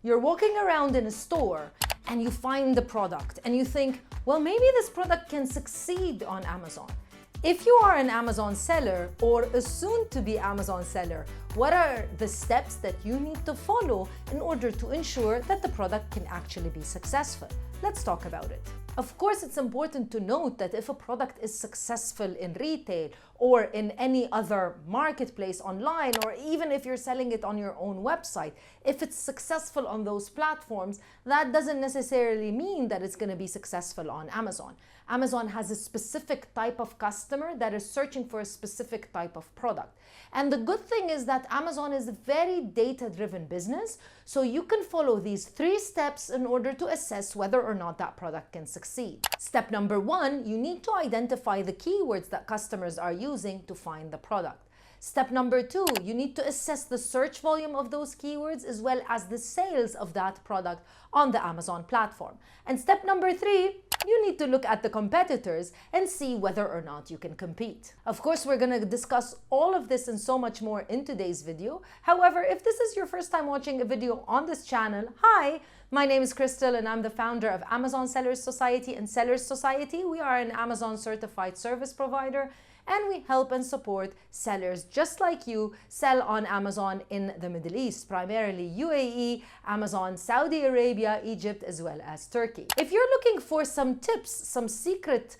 You're walking around in a store and you find the product and you think, well, maybe this product can succeed on Amazon. If you are an Amazon seller or a soon-to-be Amazon seller, what are the steps that you need to follow in order to ensure that the product can actually be successful? Let's talk about it. Of course, it's important to note that if a product is successful in retail or in any other marketplace online, or even if you're selling it on your own website, if it's successful on those platforms, that doesn't necessarily mean that it's going to be successful on Amazon. Amazon has a specific type of customer that is searching for a specific type of product. And the good thing is that Amazon is a very data-driven business, so you can follow these 3 steps in order to assess whether or not that product can succeed. Step number 1, you need to identify the keywords that customers are using to find the product. Step number 2, you need to assess the search volume of those keywords as well as the sales of that product on the Amazon platform. And step number 3, you need to look at the competitors and see whether or not you can compete. Of course, we're going to discuss all of this and so much more in today's video. However, if this is your first time watching a video on this channel, hi, my name is Crystal and I'm the founder of Amazon Sellers Society and Sellers Society. We are an Amazon certified service provider, and we help and support sellers just like you sell on Amazon in the Middle East, primarily UAE, Amazon, Saudi Arabia, Egypt, as well as Turkey. If you're looking for some tips, some secret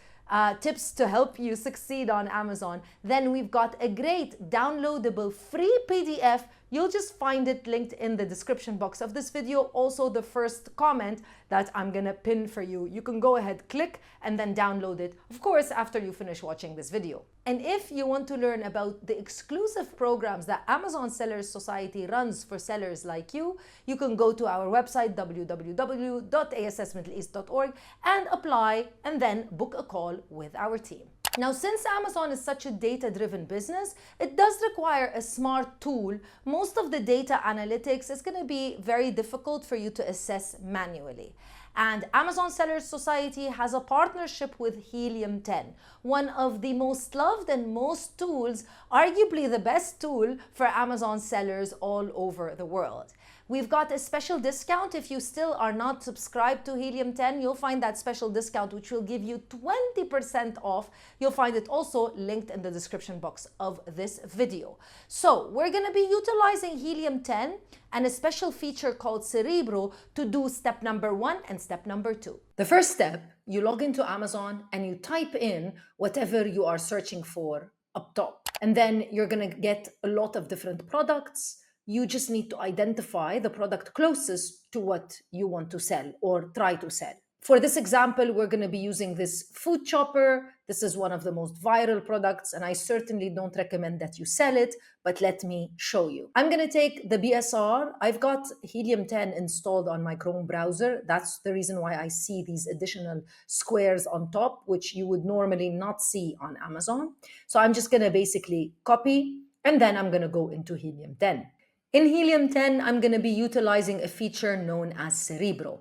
tips to help you succeed on Amazon, then we've got a great downloadable free PDF. You'll just find it linked in the description box of this video. Also, the first comment that I'm gonna pin for you. You can go ahead, click, and then download it, of course, after you finish watching this video. And if you want to learn about the exclusive programs that Amazon Sellers Society runs for sellers like you, you can go to our website, www.assmiddleeast.org, and apply and then book a call with our team. Now, since Amazon is such a data-driven business, it does require a smart tool. Most of the data analytics is going to be very difficult for you to assess manually. And Amazon Sellers Society has a partnership with Helium 10, one of the most loved and most tools, arguably the best tool for Amazon sellers all over the world. We've got a special discount. If you still are not subscribed to Helium 10, you'll find that special discount, which will give you 20% off. You'll find it also linked in the description box of this video. So we're going to be utilizing Helium 10 and a special feature called Cerebro to do step number 1 and step number 2. The first step, you log into Amazon and you type in whatever you are searching for up top. And then you're going to get a lot of different products. You just need to identify the product closest to what you want to sell or try to sell. For this example, we're going to be using this food chopper. This is one of the most viral products, and I certainly don't recommend that you sell it, but let me show you. I'm going to take the BSR. I've got Helium 10 installed on my Chrome browser. That's the reason why I see these additional squares on top, which you would normally not see on Amazon. So I'm just going to basically copy, and then I'm going to go into Helium 10. In Helium 10, I'm going to be utilizing a feature known as Cerebro.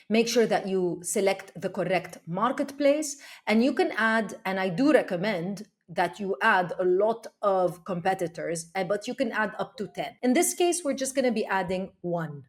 Make sure that you select the correct marketplace, and you can add, and I do recommend that you add a lot of competitors, but you can add up to 10. In this case, we're just going to be adding 1.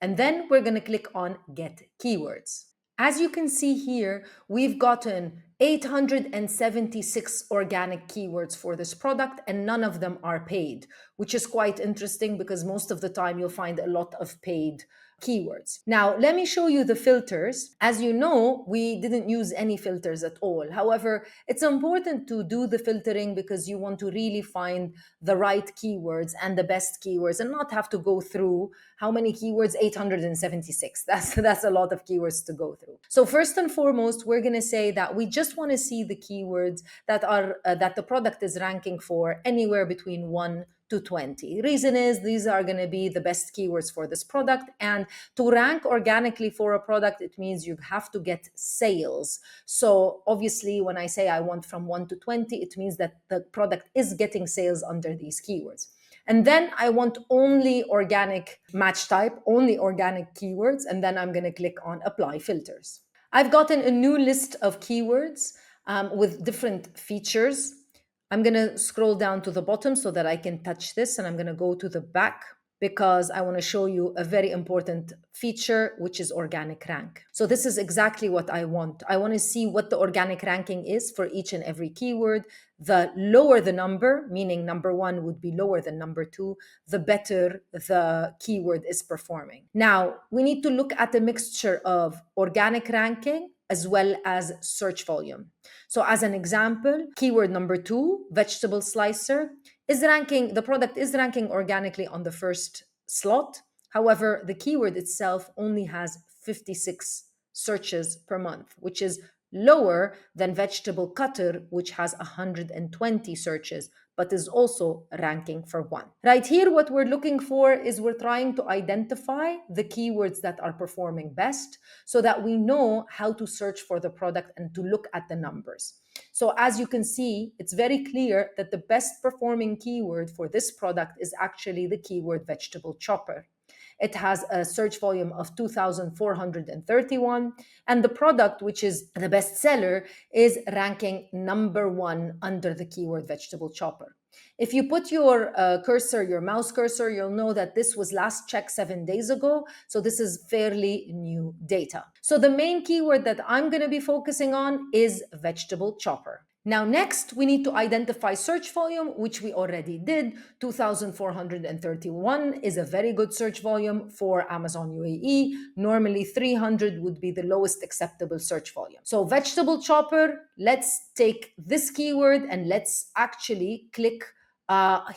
And then we're going to click on Get Keywords. As you can see here, we've gotten 876 organic keywords for this product, and none of them are paid, which is quite interesting because most of the time you'll find a lot of paid keywords. Now, let me show you the filters. As you know, we didn't use any filters at all. However, it's important to do the filtering because you want to really find the right keywords and the best keywords and not have to go through how many keywords? 876. That's a lot of keywords to go through. So first and foremost, we're going to say that we just want to see the keywords that are that the product is ranking for anywhere between 1 to 20. Reason is these are going to be the best keywords for this product, and to rank organically for a product, it means you have to get sales. So obviously when I say I want from 1 to 20, it means that the product is getting sales under these keywords. And then I want only organic match type, only organic keywords, and then I'm going to click on Apply Filters. I've gotten a new list of keywords with different features. I'm going to scroll down to the bottom so that I can touch this, and I'm going to go to the back. because I want to show you a very important feature, which is organic rank. So this is exactly what I want. I want to see what the organic ranking is for each and every keyword. The lower the number, meaning number one would be lower than number two, the better the keyword is performing. Now, we need to look at a mixture of organic ranking as well as search volume. So as an example, keyword number two, vegetable slicer, the product is ranking organically on the first slot. However, the keyword itself only has 56 searches per month, which is lower than vegetable cutter, which has 120 searches, but is also ranking for one. Right here, what we're looking for is we're trying to identify the keywords that are performing best so that we know how to search for the product and to look at the numbers. So as you can see, it's very clear that the best performing keyword for this product is actually the keyword vegetable chopper. It has a search volume of 2,431, and the product, which is the best seller, is ranking number one under the keyword vegetable chopper. If you put your your mouse cursor, you'll know that this was last checked 7 days ago. So this is fairly new data. So the main keyword that I'm going to be focusing on is vegetable chopper. Now, next, we need to identify search volume, which we already did. 2,431 is a very good search volume for Amazon UAE. Normally, 300 would be the lowest acceptable search volume. So vegetable chopper, let's take this keyword and let's actually click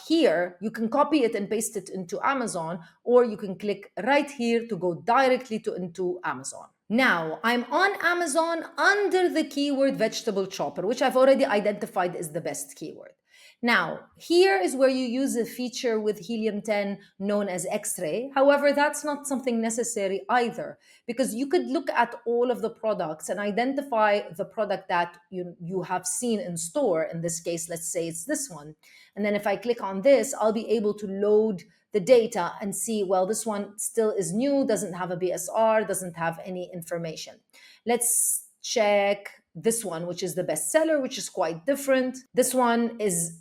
here. You can copy it and paste it into Amazon, or you can click right here to go directly into Amazon. Now, I'm on Amazon under the keyword vegetable chopper, which I've already identified as the best keyword. Now, here is where you use a feature with Helium 10 known as X-ray. However, that's not something necessary either, because you could look at all of the products and identify the product that you have seen in store. In this case, let's say it's this one. And then if I click on this, I'll be able to load the data and see, well, this one still is new, doesn't have a BSR, doesn't have any information. Let's check this one, which is the best seller, which is quite different. This one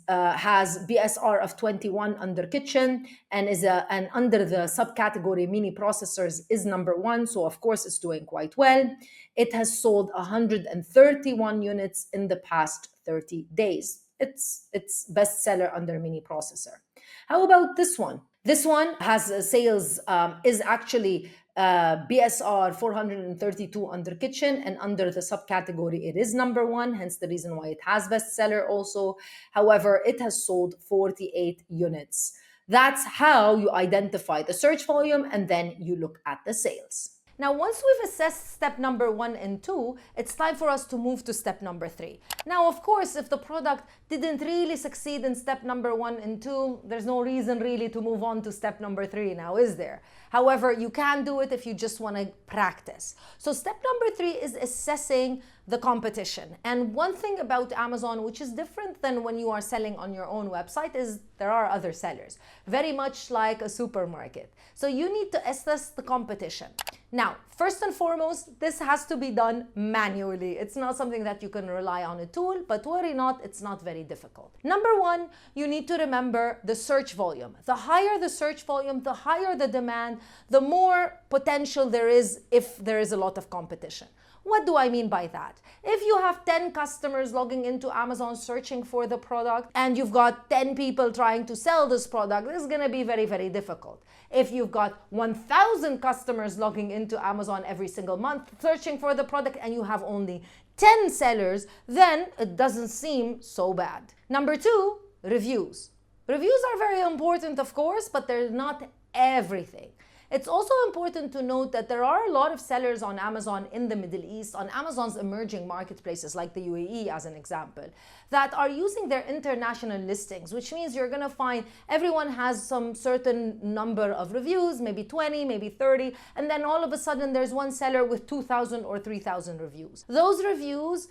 has BSR of 21 under kitchen and and under the subcategory mini processors is number one. So of course it's doing quite well. It has sold 131 units in the past 30 days. It's bestseller under mini processor. How about this one? This one has sales, is actually BSR 432 under kitchen, and under the subcategory it is number one, hence the reason why it has bestseller also. However, it has sold 48 units. That's how you identify the search volume, and then you look at the sales. Now, once we've assessed step number 1 and 2, it's time for us to move to step number 3. Now, of course, if the product didn't really succeed in step number 1 and 2, there's no reason really to move on to step number 3 now, is there? However, you can do it if you just want to practice. So step number 3 is assessing the competition. And one thing about Amazon, which is different than when you are selling on your own website, is there are other sellers, very much like a supermarket. So you need to assess the competition. Now, first and foremost, this has to be done manually. It's not something that you can rely on a tool, but worry not, it's not very difficult. Number 1, you need to remember the search volume. The higher the search volume, the higher the demand, the more potential there is if there is a lot of competition. What do I mean by that? If you have 10 customers logging into Amazon searching for the product and you've got 10 people trying to sell this product, this is going to be very, very difficult. If you've got 1,000 customers logging into Amazon every single month searching for the product and you have only 10 sellers, then it doesn't seem so bad. Number 2, reviews. Reviews are very important, of course, but they're not everything. It's also important to note that there are a lot of sellers on Amazon in the Middle East, on Amazon's emerging marketplaces like the UAE as an example, that are using their international listings, which means you're going to find everyone has some certain number of reviews, maybe 20, maybe 30, and then all of a sudden there's one seller with 2,000 or 3,000 reviews. Those reviews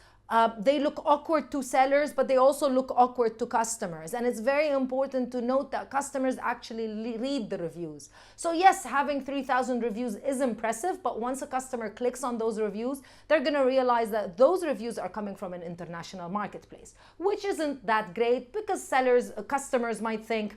they look awkward to sellers, but they also look awkward to customers. And it's very important to note that customers actually read the reviews. So yes, having 3,000 reviews is impressive, but once a customer clicks on those reviews, they're going to realize that those reviews are coming from an international marketplace, which isn't that great because customers might think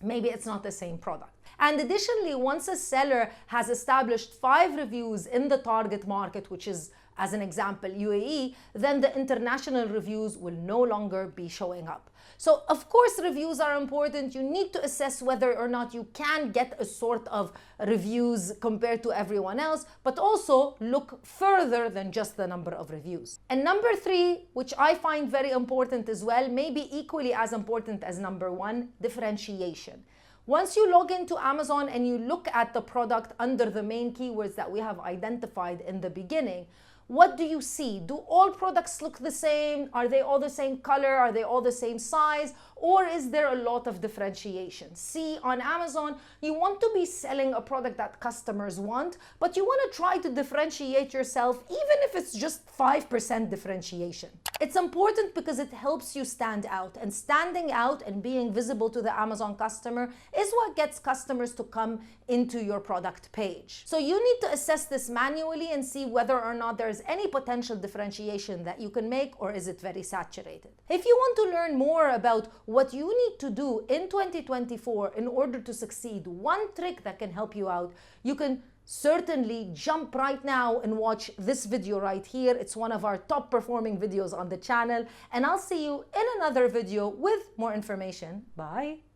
maybe it's not the same product. And additionally, once a seller has established 5 reviews in the target market, which is, as an example, UAE, then the international reviews will no longer be showing up. So of course reviews are important. You need to assess whether or not you can get a sort of reviews compared to everyone else, but also look further than just the number of reviews. And number 3, which I find very important as well, maybe equally as important as number 1, differentiation. Once you log into Amazon and you look at the product under the main keywords that we have identified in the beginning, what do you see? Do all products look the same? Are they all the same color? Are they all the same size? Or is there a lot of differentiation? See, on Amazon, you want to be selling a product that customers want, but you want to try to differentiate yourself, even if it's just 5% differentiation. It's important because it helps you stand out, and standing out and being visible to the Amazon customer is what gets customers to come into your product page. So you need to assess this manually and see whether or not there's any potential differentiation that you can make, or is it very saturated. If you want to learn more about what you need to do in 2024 in order to succeed, one trick that can help you out, you can certainly jump right now and watch this video right here. It's one of our top performing videos on the channel, and I'll see you in another video with more information. Bye.